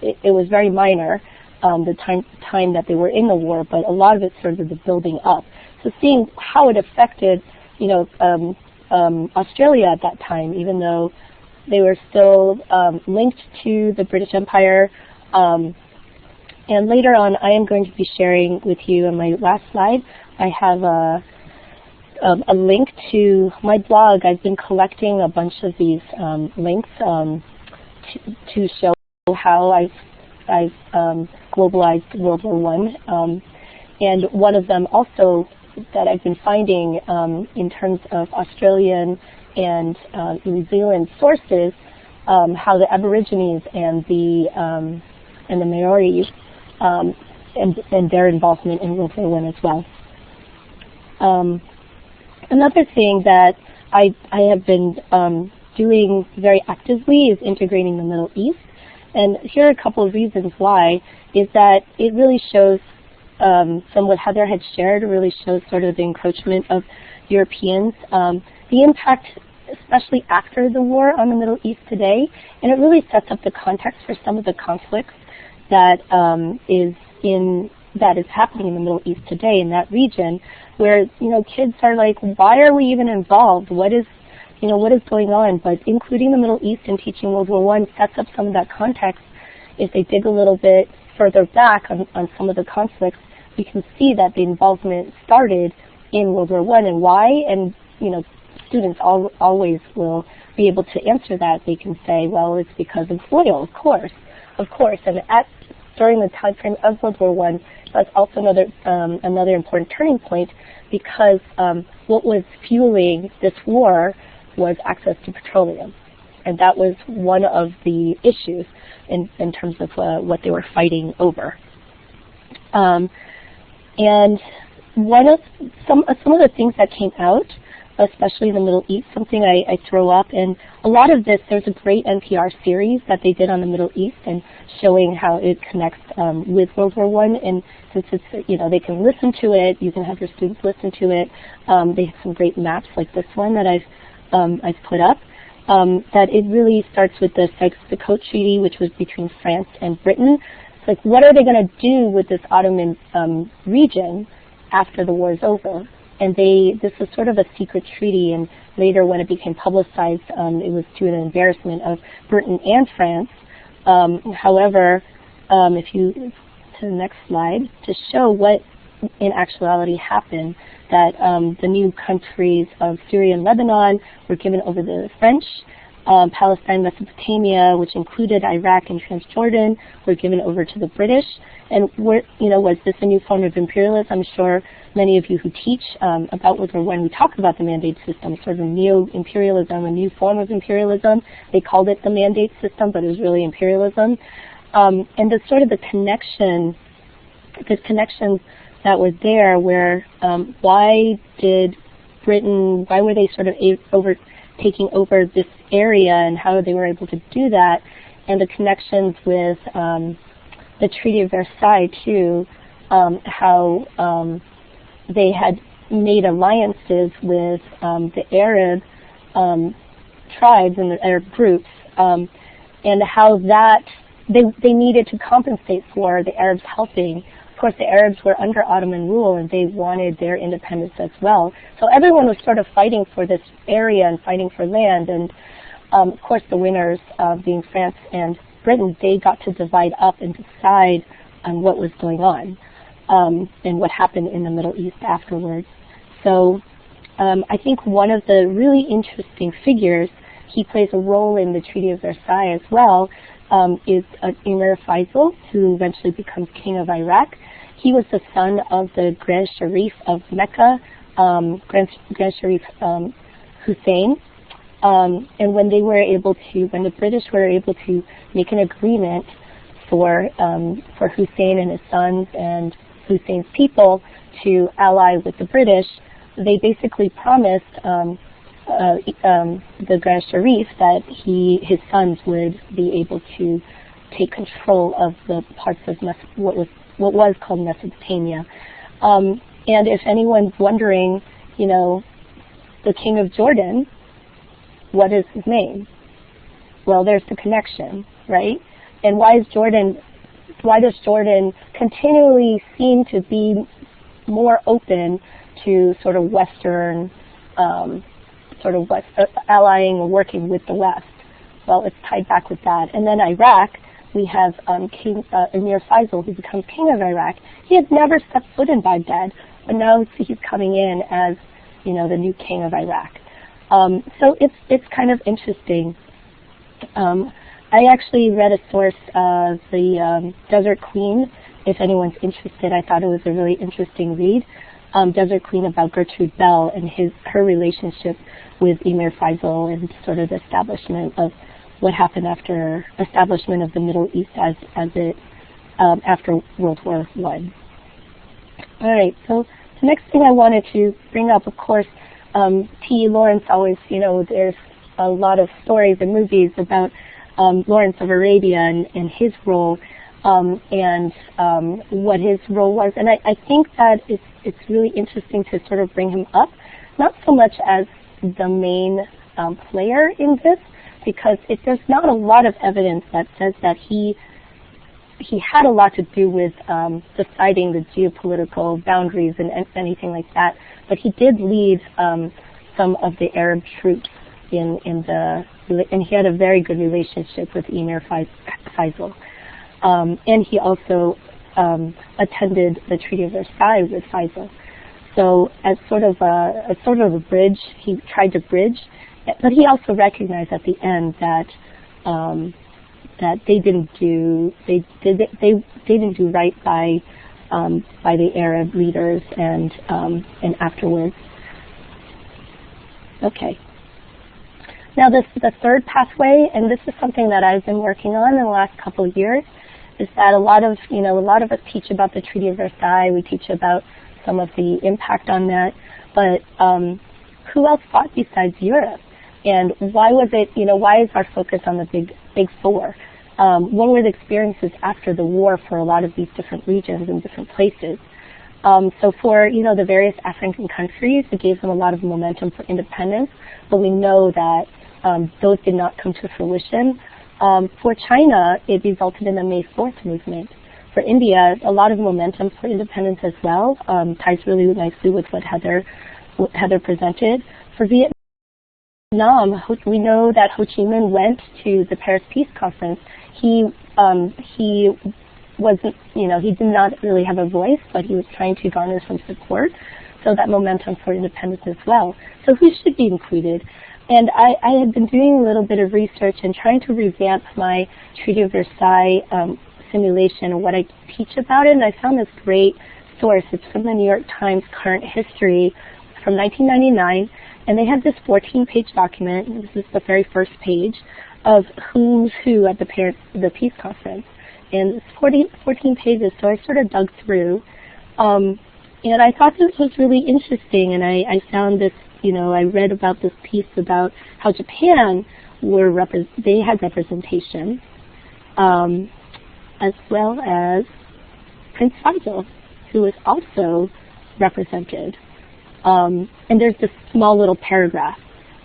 it was very minor, the time that they were in the war, but a lot of it's sort of the building up. So seeing how it affected, Australia at that time, even though they were still linked to the British Empire. And later on, I am going to be sharing with you in my last slide, I have a link to my blog. I've been collecting a bunch of these links to show how I've globalized World War I. And one of them also that I've been finding in terms of Australian and New Zealand sources, how the Aborigines and the and the Maoris, and their involvement in World War I as well. Another thing that I have been doing very actively is integrating the Middle East. And here are a couple of reasons why, is that it really shows, from what Heather had shared, it really shows sort of the encroachment of Europeans, the impact, especially after the war, on the Middle East today, and it really sets up the context for some of the conflicts that is happening in the Middle East today in that region, where kids are like, why are we even involved? What is going on? But including the Middle East and teaching World War I sets up some of that context. If they dig a little bit further back on some of the conflicts, we can see that the involvement started in World War I and why. And students always will be able to answer that. They can say, well, it's because of oil, of course. And during the time frame of World War I, that's also another important turning point, because what was fueling this war was access to petroleum. And that was one of the issues in terms of what they were fighting over. And some of the things that came out, especially in the Middle East, something I throw up, and a lot of this, there's a great NPR series that they did on the Middle East and showing how it connects with World War I, and since it's, they can listen to it, you can have your students listen to it. They have some great maps like this one that I've put up, that it really starts with the Sykes-Picot Treaty, which was between France and Britain. It's like, what are they going to do with this Ottoman region after the war is over? And this was sort of a secret treaty, and later when it became publicized, it was to an embarrassment of Britain and France. However, if you, to the next slide, to show what in actuality happened, that the new countries of Syria and Lebanon were given over to the French. Palestine, Mesopotamia, which included Iraq and Transjordan, were given over to the British. And was this a new form of imperialism? I'm sure many of you who teach about World War I, we talk about the mandate system, sort of neo-imperialism, a new form of imperialism. They called it the mandate system, but it was really imperialism. And the sort of the connections that were there, where why were they sort of taking over this area, and how they were able to do that, and the connections with the Treaty of Versailles too, how they had made alliances with the Arab tribes and the Arab groups, and how that they needed to compensate for the Arabs helping. Of course, the Arabs were under Ottoman rule, and they wanted their independence as well. So everyone was sort of fighting for this area and fighting for land. And of course, the winners, being France and Britain, they got to divide up and decide on what was going on and what happened in the Middle East afterwards. So I think one of the really interesting figures, he plays a role in the Treaty of Versailles as well, is Emir Faisal, who eventually becomes king of Iraq. He was the son of the Grand Sharif of Mecca, Grand Sharif Hussein. And when the British were able to make an agreement for Hussein and his sons and Hussein's people to ally with the British, they basically promised the Grand Sharif that his sons would be able to take control of the parts of what was called Mesopotamia. And if anyone's wondering, the king of Jordan, what is his name? Well, there's the connection, right? And why does Jordan continually seem to be more open to sort of Western, allying or working with the West? Well, it's tied back with that. And then Iraq, we have King Emir Faisal, who becomes king of Iraq. He had never stepped foot in Baghdad, but now he's coming in as, the new king of Iraq. So it's kind of interesting. I actually read a source of the Desert Queen. If anyone's interested, I thought it was a really interesting read. Desert Queen, about Gertrude Bell and her relationship with Emir Faisal and sort of the establishment of what happened after establishment of the Middle East as it after World War I. All right, so the next thing I wanted to bring up, of course, T. Lawrence always, there's a lot of stories and movies about Lawrence of Arabia and his role and what his role was. And I think that it's really interesting to sort of bring him up, not so much as the main player in this, because there's not a lot of evidence that says that he had a lot to do with deciding the geopolitical boundaries and anything like that. But he did lead some of the Arab troops and he had a very good relationship with Emir Faisal. And he also attended the Treaty of Versailles with Faisal. So as sort of a bridge, he tried to bridge, but he also recognized at the end that they didn't do right by the Arab leaders and afterwards. Okay. Now the third pathway, and this is something that I've been working on in the last couple of years, is that a lot of us teach about the Treaty of Versailles. We teach about some of the impact on that, but who else fought besides Europe? And why is our focus on the big four? What were the experiences after the war for a lot of these different regions and different places? So for, the various African countries, it gave them a lot of momentum for independence, but we know that those did not come to fruition. For China, it resulted in the May 4th movement. For India, a lot of momentum for independence as well, ties really nicely with what Heather presented. For Vietnam, we know that Ho Chi Minh went to the Paris Peace Conference. He wasn't, he did not really have a voice, but he was trying to garner some support. So that momentum for independence as well. So who should be included? And I had been doing a little bit of research and trying to revamp my Treaty of Versailles simulation and what I teach about it, and I found this great source. It's from the New York Times Current History from 1999, and they had this 14-page document, and this is the very first page, of who's who at the peace conference. And it's 14 pages, so I sort of dug through. And I thought this was really interesting, and I found this, I read about this piece about how Japan they had representation, as well as Prince Faisal, who was also represented. And there's this small little paragraph.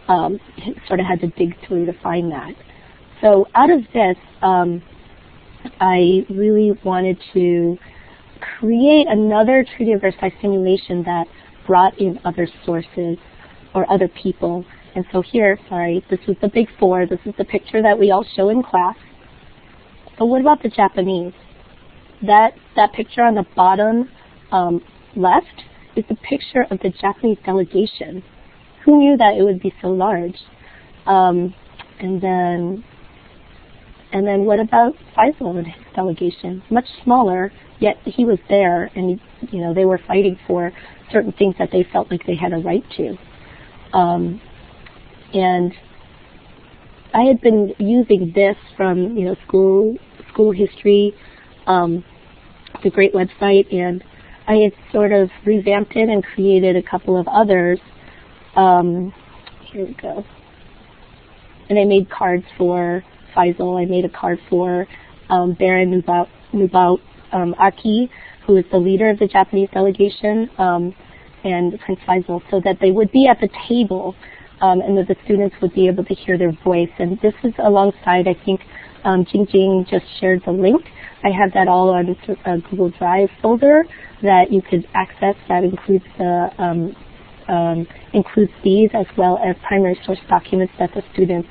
Sort of had to dig through to find that. So out of this, I really wanted to create another Treaty of Versailles simulation that brought in other sources or other people. And so here, this is the big four. This is the picture that we all show in class. But what about the Japanese? That picture on the bottom left is the picture of the Japanese delegation. Who knew that it would be so large? And then what about Faisal and his delegation? Much smaller, yet he was there, and they were fighting for certain things that they felt like they had a right to. And I had been using this from school history, it's a great website, and I had sort of revamped it and created a couple of others. Here we go. And I made cards for Faisal. I made a card for Baron Nubaut Aki, who is the leader of the Japanese delegation, and Prince Faisal, so that they would be at the table and that the students would be able to hear their voice. And this is alongside, I think, Jingjing just shared the link. I have that all on a Google Drive folder that you could access. That includes includes these as well as primary source documents that the students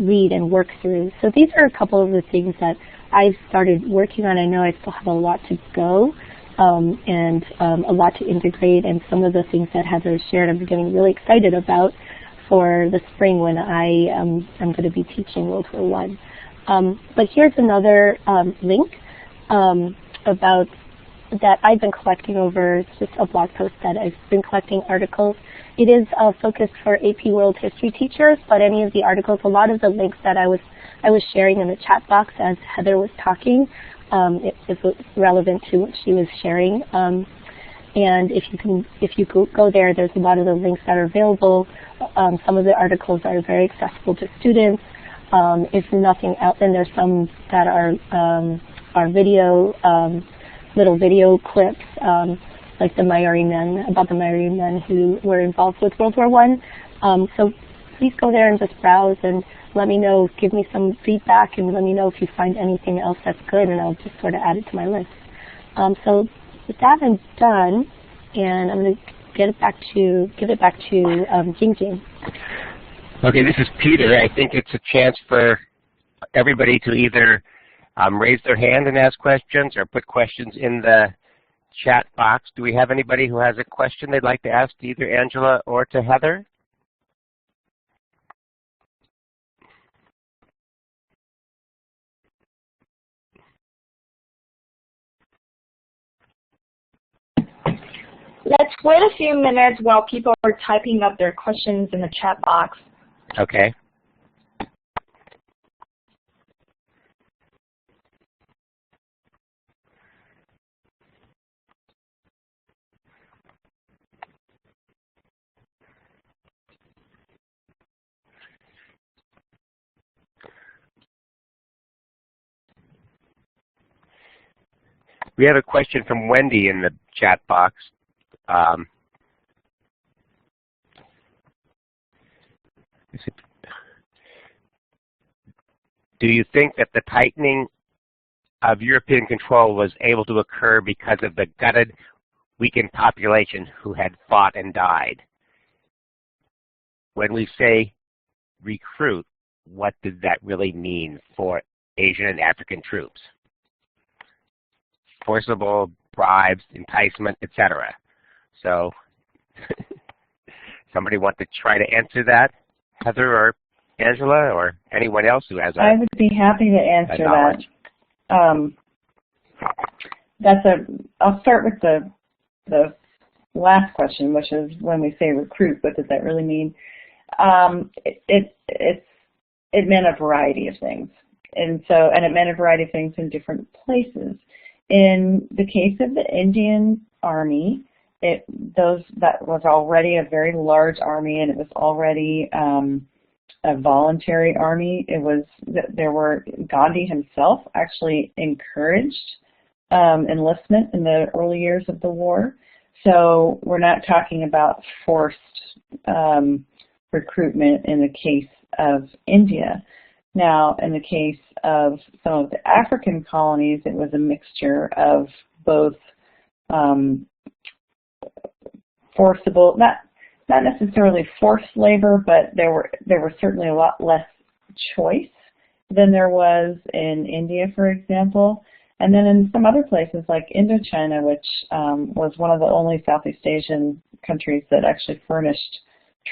read and work through. So these are a couple of the things that I've started working on. I know I still have a lot to go and a lot to integrate, and some of the things that Heather shared I'm getting really excited about for the spring when I'm going to be teaching World War I. But here's another link about that I've been collecting over. It's just a blog post that I've been collecting articles. It is focused for AP World History teachers, but any of the articles, a lot of the links that I was sharing in the chat box as Heather was talking it was relevant to what she was sharing. And if you go there, there's a lot of the links that are available. Some of the articles are very accessible to students. If nothing else, then there's some that are video, little video clips, like the Maori men, about the Maori men who were involved with World War I. So please go there and just browse and let me know, give me some feedback, and let me know if you find anything else that's good, and I'll just sort of add it to my list. So with that, I'm done, and I'm going to give it back to Jing Jing. Okay, this is Peter. I think it's a chance for everybody to either raise their hand and ask questions or put questions in the chat box. Do we have anybody who has a question they'd like to ask to either Angela or to Heather? Let's wait a few minutes while people are typing up their questions in the chat box. Okay. We have a question from Wendy in the chat box. Do you think that the tightening of European control was able to occur because of the gutted, weakened population who had fought and died? When we say recruit, what does that really mean for Asian and African troops? Forcible, bribes, enticement, etc. So, somebody want to try to answer that? Heather or Angela or anyone else who has a I would be happy to answer that. I'll start with the last question, which is when we say recruit, what does that really mean? It meant a variety of things. And it meant a variety of things in different places. In the case of the Indian Army, that was already a very large army, and it was already a voluntary army. Gandhi himself actually encouraged enlistment in the early years of the war. So we're not talking about forced recruitment in the case of India. Now, in the case of some of the African colonies, it was a mixture of both forcible, not necessarily forced labor, but there were certainly a lot less choice than there was in India, for example. And then in some other places like Indochina, which was one of the only Southeast Asian countries that actually furnished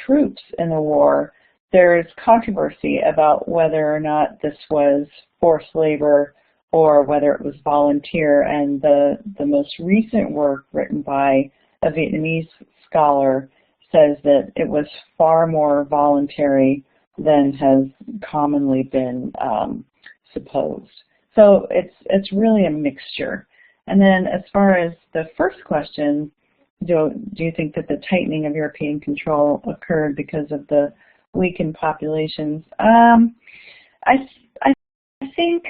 troops in the war, there's controversy about whether or not this was forced labor or whether it was volunteer. And the most recent work written by a Vietnamese scholar says that it was far more voluntary than has commonly been supposed. So it's really a mixture. And then as far as the first question, do you think that the tightening of European control occurred because of the weakened populations? I think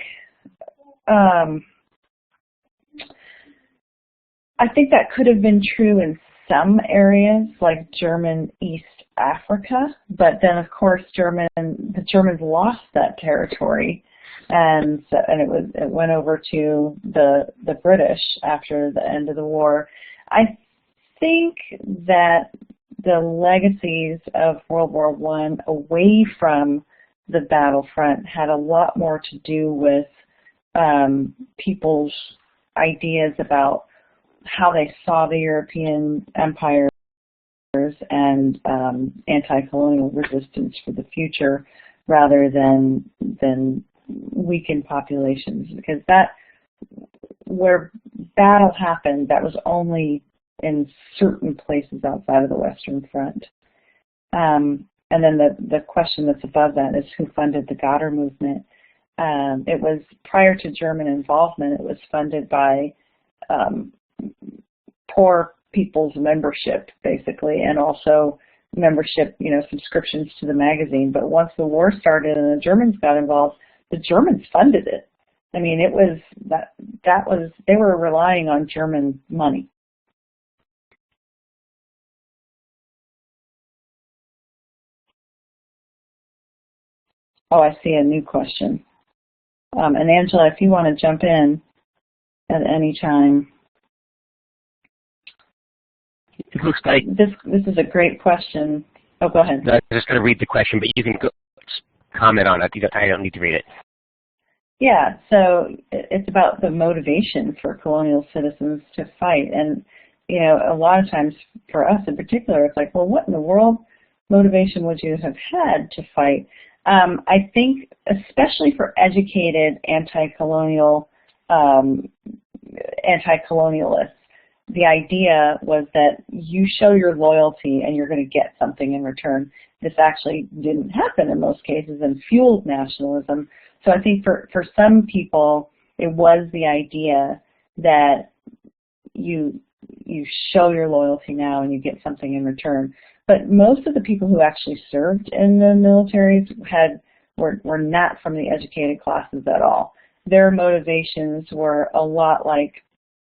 that could have been true in some areas, like German East Africa, but then of course the Germans lost that territory, and it went over to the British after the end of the war. I think that the legacies of World War I away from the battlefront had a lot more to do with people's ideas about how they saw the European empires and anti-colonial resistance for the future, rather than weakened populations, because where battle happened, that was only in certain places outside of the Western Front. And then the question that's above that is who funded the Ghadir movement. it was prior to German involvement. It was funded by poor people's membership, basically, and also membership, subscriptions to the magazine. But once the war started and the Germans got involved, the Germans funded it. I mean, it was they were relying on German money. Oh, I see a new question. And Angela, if you want to jump in at any time. It looks like this is a great question. Oh, go ahead. I was just going to read the question, but you can comment on it. I don't need to read it. Yeah, so it's about the motivation for colonial citizens to fight. And, a lot of times for us in particular, it's like, well, what in the world motivation would you have had to fight? I think especially for educated anti-colonialists, the idea was that you show your loyalty and you're going to get something in return. This actually didn't happen in most cases and fueled nationalism. So I think for some people, it was the idea that you show your loyalty now and you get something in return. But most of the people who actually served in the militaries were not from the educated classes at all. Their motivations were a lot like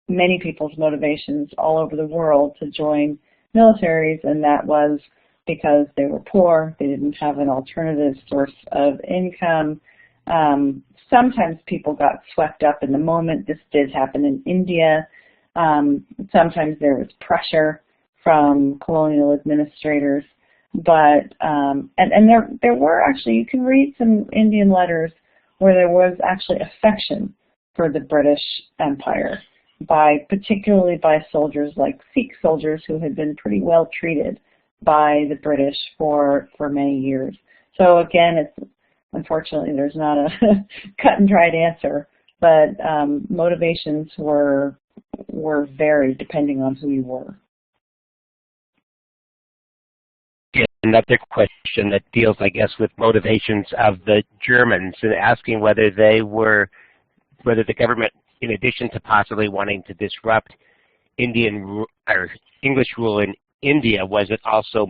many people's motivations all over the world to join militaries, and that was because they were poor, they didn't have an alternative source of income. Sometimes people got swept up in the moment. This did happen in India. Sometimes there was pressure from colonial administrators, but and there were actually, you can read some Indian letters where there was actually affection for the British Empire, particularly by soldiers like Sikh soldiers who had been pretty well treated by the British for many years. So again, unfortunately there's not a cut and dried answer, but motivations were varied depending on who you were. Another question that deals, I guess, with motivations of the Germans and asking whether the government, in addition to possibly wanting to disrupt English rule in India, was it also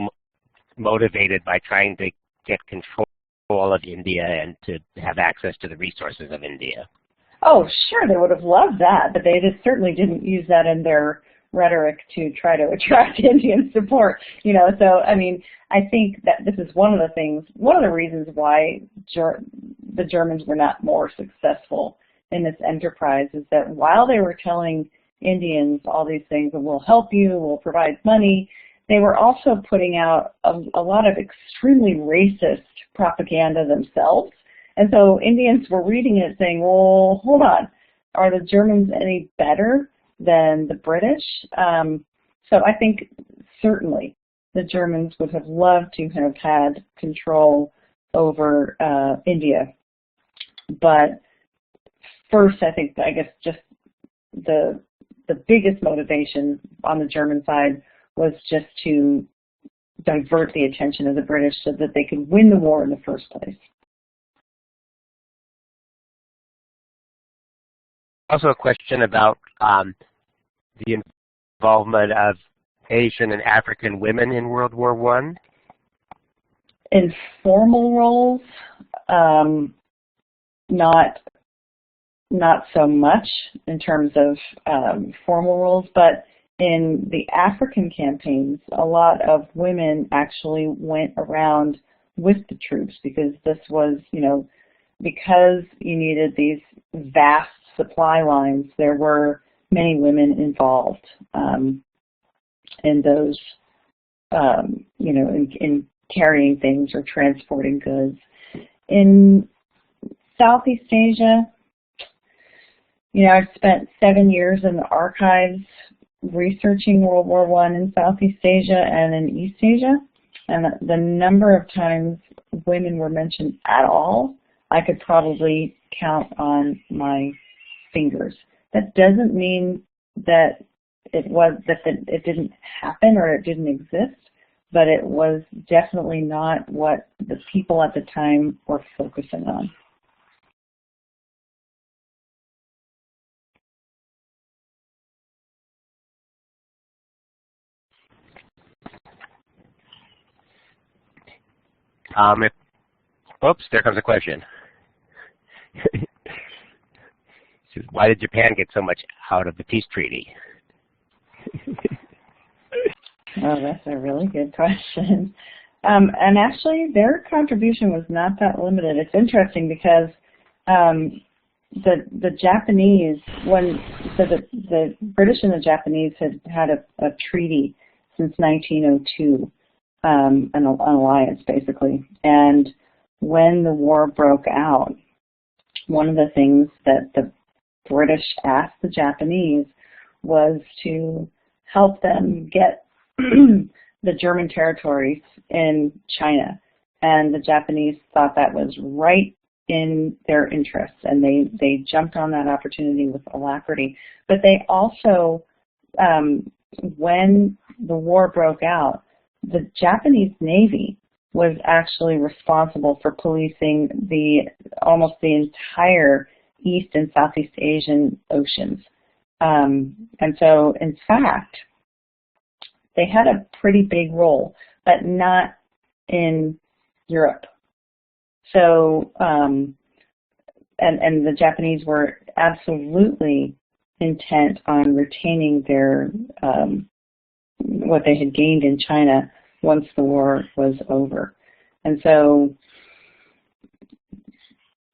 motivated by trying to get control of India and to have access to the resources of India? Oh, sure, they would have loved that, but they certainly didn't use that in their rhetoric to try to attract Indian support. So I mean, I think that this is one of the reasons why the Germans were not more successful in this enterprise, is that while they were telling Indians all these things, and we'll help you, we'll provide money, they were also putting out a lot of extremely racist propaganda themselves. And so Indians were reading it saying, well, hold on, are the Germans any better than the British? So I think certainly the Germans would have loved to have had control over India. But first, I guess just the biggest motivation on the German side was just to divert the attention of the British so that they could win the war in the first place. Also a question about the involvement of Asian and African women in World War I. In formal roles, not so much in terms of formal roles, but in the African campaigns, a lot of women actually went around with the troops because this was, because you needed these vast supply lines, there were many women involved in those, in carrying things or transporting goods. In Southeast Asia, I've spent 7 years in the archives researching World War I in Southeast Asia and in East Asia, and the number of times women were mentioned at all, I could probably count on my fingers. That doesn't mean that it didn't happen or it didn't exist, but it was definitely not what the people at the time were focusing on. Oops, there comes a question. Why did Japan get so much out of the peace treaty? Oh, that's a really good question. And actually, their contribution was not that limited. It's interesting because the Japanese, the British and the Japanese had a treaty since 1902, an alliance basically. And when the war broke out, one of the things that the British asked the Japanese was to help them get the German territories in China. And the Japanese thought that was right in their interests, and they jumped on that opportunity with alacrity. But they also, when the war broke out, the Japanese Navy was actually responsible for policing almost the entire East and Southeast Asian oceans. And so, in fact, they had a pretty big role, but not in Europe. So, and the Japanese were absolutely intent on retaining their what they had gained in China once the war was over. And so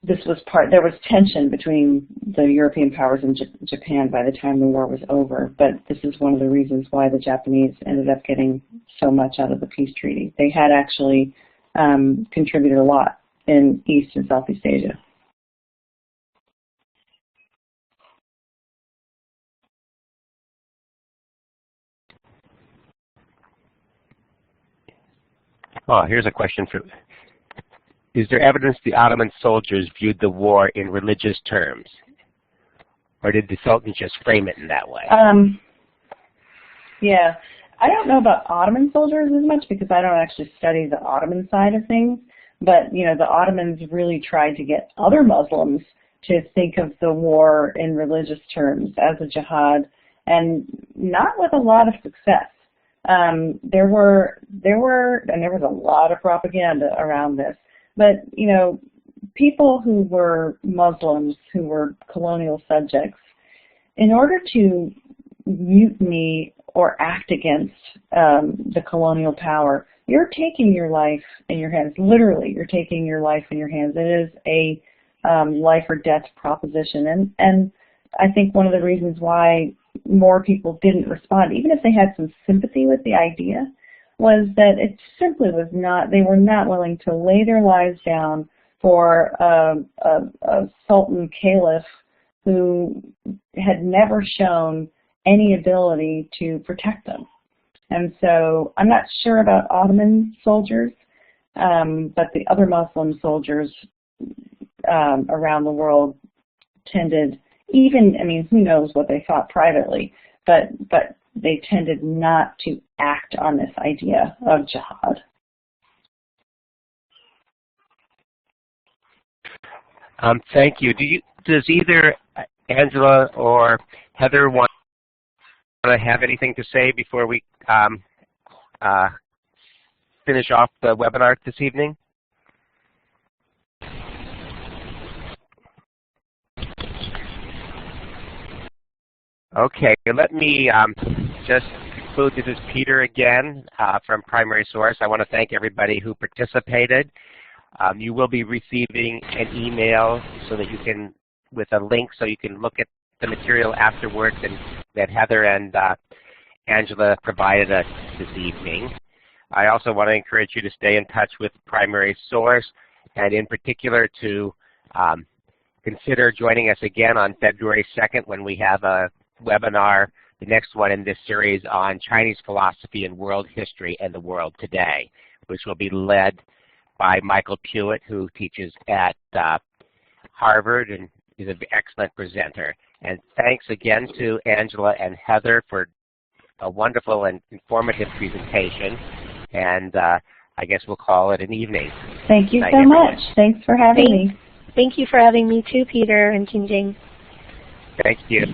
this was there was tension between the European powers and Japan by the time the war was over, but this is one of the reasons why the Japanese ended up getting so much out of the peace treaty. They had actually contributed a lot in East and Southeast Asia. Oh, here's a question for: is there evidence the Ottoman soldiers viewed the war in religious terms? Or did the Sultan just frame it in that way? Yeah. I don't know about Ottoman soldiers as much because I don't actually study the Ottoman side of things. But, you know, the Ottomans really tried to get other Muslims to think of the war in religious terms as a jihad, and not with a lot of success. There was a lot of propaganda around this. But, you know, people who were Muslims, who were colonial subjects, in order to mutiny or act against the colonial power, you're taking your life in your hands. Literally, you're taking your life in your hands. It is a life or death proposition. And I think one of the reasons why more people didn't respond, even if they had some sympathy with the idea, was that it simply was not, they were not willing to lay their lives down for a sultan caliph who had never shown any ability to protect them. And so I'm not sure about Ottoman soldiers, but the other Muslim soldiers around the world tended, even, I mean, who knows what they thought privately, but they tended not to act on this idea of jihad. Thank you. Does either Angela or Heather want to have anything to say before we finish off the webinar this evening? Okay, let me just conclude. This is Peter again from Primary Source. I want to thank everybody who participated. You will be receiving an email so that you can, with a link so you can look at the material afterwards and that Heather and Angela provided us this evening. I also want to encourage you to stay in touch with Primary Source, and in particular to consider joining us again on February 2nd when we have a webinar, the next one in this series, on Chinese philosophy and world history and the world today, which will be led by Michael Pewitt, who teaches at Harvard and is an excellent presenter. And thanks again to Angela and Heather for a wonderful and informative presentation. And I guess we'll call it an evening. Thank you so much. Thanks for having me. Thank you for having me too, Peter and Jingjing. Thank you.